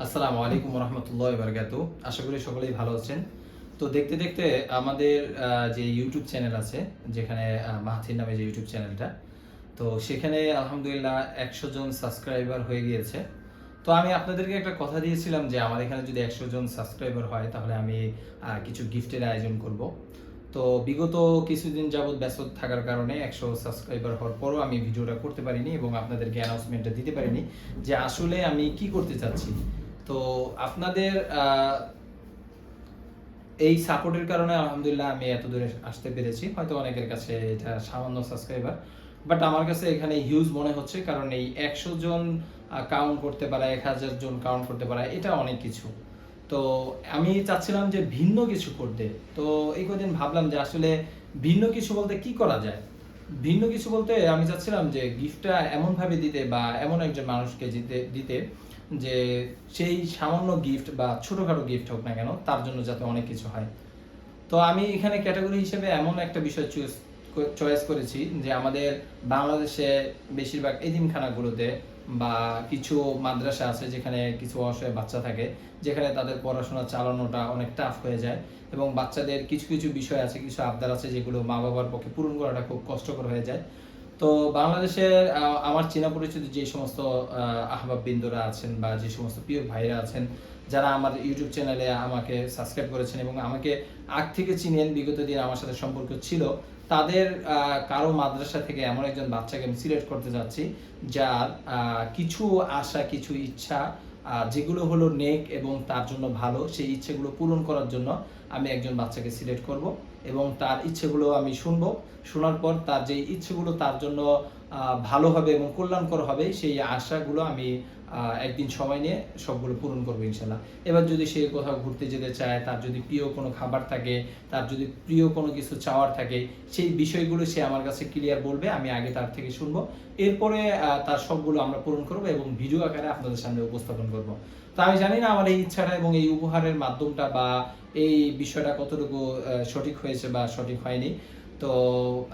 আসসালামু আলাইকুম রহমতুল্লাহ বারকাতু। আশা করি সকলেই ভালো আছেন। তো দেখতে দেখতে আমাদের যে ইউটিউব চ্যানেল আছে, যেখানে মাহাথির নামে যে ইউটিউব চ্যানেলটা, তো সেখানে আলহামদুলিল্লাহ 100 জন সাবস্ক্রাইবার হয়ে গিয়েছে। তো আমি আপনাদেরকে একটা কথা দিয়েছিলাম যে আমার এখানে যদি 100 জন সাবস্ক্রাইবার হয় তাহলে আমি কিছু গিফটের আয়োজন করব। তো বিগত কিছুদিন যাবৎ ব্যস্ত থাকার কারণে 100 সাবস্ক্রাইবার হওয়ার পরও আমি ভিডিওটা করতে পারিনি এবং আপনাদেরকে অ্যানাউন্সমেন্টটা দিতে পারিনি যে আসলে আমি কি করতে চাচ্ছি। তো আপনাদের এই সাপোর্টের কারণে আলহামদুলিল্লাহ আমি এত দূরে আসতে পেরেছি। হয়তো অনেকের কাছে এটা সামান্য সাবস্ক্রাইবার, বাট আমার কাছে এখানে হিউজ মনে হচ্ছে, কারণ এই 100 জন কাউন্ট করতে পারা, 1000 জন কাউন্ট করতে পারা, এটা অনেক কিছু। তো আমি চাচ্ছিলাম যে ভিন্ন কিছু করতে। তো এই কদিন ভাবলাম যে আসলে ভিন্ন কিছু বলতে কি করা যায়। ভিন্ন কিছু বলতে আমি চাচ্ছিলাম যে গিফটটা এমনভাবে দিতে বা এমন একজন মানুষকে দিতে যে সেই সামান্য গিফট বা ছোটখাটো গিফট হোক না কেন, তার জন্য যাতে অনেক কিছু হয়। তো আমি এখানে ক্যাটাগরি হিসেবে এমন একটা বিষয় চয়েস করেছি যে আমাদের বাংলাদেশে বেশিরভাগ এতিমখানাগুলোতে বা কিছু মাদ্রাসা আছে যেখানে কিছু অসহায় বাচ্চা থাকে, যেখানে তাদের পড়াশোনা চালানোটা অনেক টাফ হয়ে যায় এবং বাচ্চাদের কিছু কিছু বিষয় আছে, কিছু আবদার আছে যেগুলো মা বাবার পক্ষে পূরণ করাটা খুব কষ্টকর হয়ে যায়। তো বাংলাদেশের আমার চেনা পরিচিত যে সমস্ত আহবাববৃন্দরা আছেন বা যে সমস্ত প্রিয় ভাইরা আছেন, যারা আমার ইউটিউব চ্যানেলে আমাকে সাবস্ক্রাইব করেছেন এবং আমাকে আগ থেকে চিনেন, বিগত দিন আমার সাথে সম্পর্ক ছিল, তাদের কারো মাদ্রাসা থেকে এমন একজন বাচ্চাকে আমি সিলেক্ট করতে যাচ্ছি যার কিছু আশা, কিছু ইচ্ছা, যেগুলো হলো নেক এবং তার জন্য ভালো, সেই ইচ্ছেগুলো পূরণ করার জন্য আমি একজন বাচ্চাকে সিলেক্ট করব এবং তার ইচ্ছেগুলো আমি শুনবো। শোনার পর তার যে ইচ্ছেগুলো তার জন্য ভালো হবে এবং কল্যাণকর হবে, সেই আশাগুলো আমি একদিন সময় নিয়ে সবগুলো পূরণ করবো ইনশাল্লাহ। এবার যদি সে কোথাও ঘুরতে যেতে চায়, তার যদি প্রিয় কোনো খাবার থাকে, তার যদি প্রিয় কোনো কিছু চাওয়ার থাকে, সেই বিষয়গুলো সে আমার কাছে ক্লিয়ার বলবে, আমি আগে তার থেকে শুনবো। এরপরে তার সবগুলো আমরা পূরণ করবো এবং ভিডিও আকারে আপনাদের সামনে উপস্থাপন করব। তো আমি জানি না আমার এই ইচ্ছাটা এবং এই উপহারের মাধ্যমটা বা এই বিষয়টা কতটুকু সঠিক হয়েছে বা সঠিক হয়নি। তো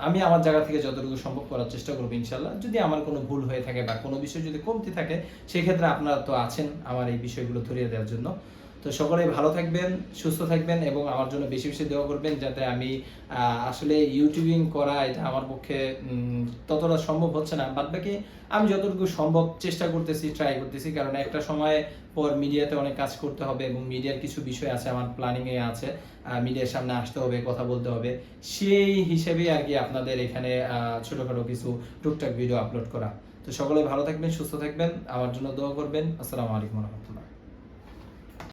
আমি আমার জায়গা থেকে যতটুকু সম্ভব করার চেষ্টা করবো ইনশাল্লাহ। যদি আমার কোনো ভুল হয়ে থাকে বা কোনো বিষয় যদি কমতি থাকে, সেক্ষেত্রে আপনারা তো আছেন আমার এই বিষয়গুলো ধরিয়ে দেওয়ার জন্য। তো সকলেই ভালো থাকবেন, সুস্থ থাকবেন এবং আমার জন্য বেশি বেশি দোয়া করবেন, যাতে আমি আসলে ইউটিউবিং করা এটা আমার পক্ষে ততটা সম্ভব হচ্ছে না। বাদবাকি আমি যতটুকু সম্ভব চেষ্টা করতেছি, ট্রাই করতেছি, কারণ একটা সময় পর মিডিয়াতে অনেক কাজ করতে হবে এবং মিডিয়ার কিছু বিষয় আছে আমার প্ল্যানিংয়ে আছে, মিডিয়ার সামনে আসতে হবে, কথা বলতে হবে। সেই হিসেবেই আর কি আপনাদের এখানে ছোটখাটো কিছু টুকটাক ভিডিও আপলোড করা। তো সকলে ভালো থাকবেন, সুস্থ থাকবেন, আমার জন্য দোয়া করবেন। আসসালামু আলাইকুম রহমতুল্লাহ।